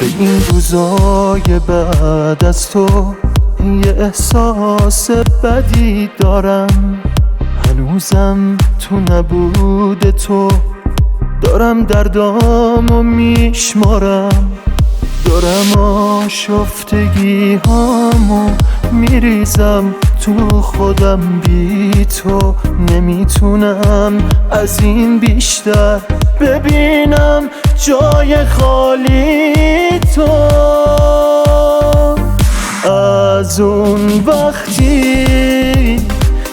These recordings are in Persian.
به این روزای بعد از تو یه احساس بدی دارم، هنوزم تو نبود تو دارم دردامو میشمارم، دارم آشفتگی هامو میریزم تو خودم، بی تو نمیتونم از این بیشتر ببینم جای خالی تو. از اون وقتی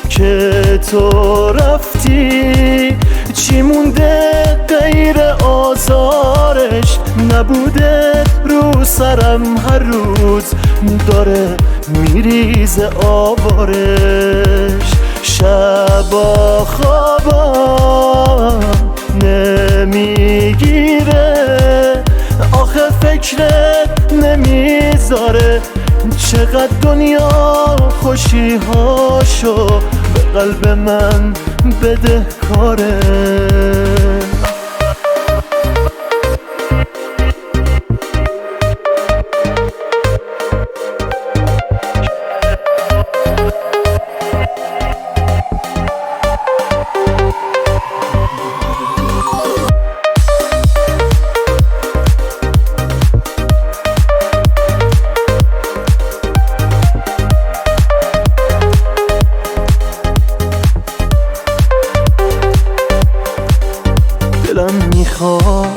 که تو رفتی چی مونده غیر آزارش؟ نبوده رو سرم هر روز داره میریزه آوارش، شبا خوابم نمیگیره، آخه فکرت نمیذاره چقدر دنیا خوشی هاشو به قلب من بده کاره. دلم میخواد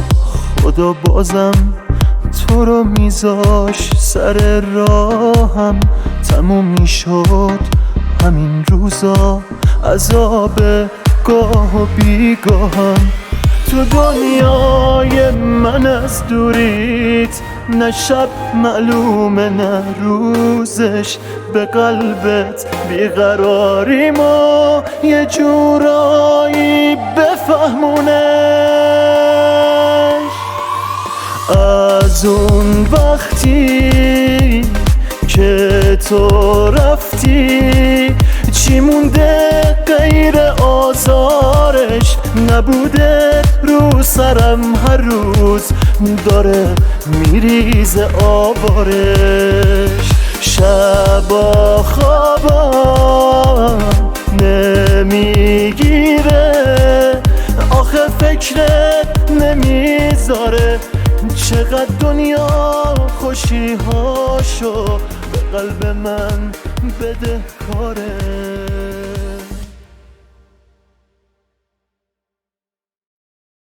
خدا بازم تو رو میذاش سر راهم، تموم میشد همین روزا عذاب گاه و بیگاهم. تو دنیای من از دوریت نه شب معلومه نه روزش، به قلبت بیقراریمو یه جورایی بفهمونش. از اون وقتی که تو رفتی چی مونده غیر آزارش؟ نبوده رو سرم هر روز داره میریزه آوارش، شبا خوابم نمیگیره، آخه فکرت نمیذاره چقدر دنیا خوشی هاشو به قلب من بده کاره.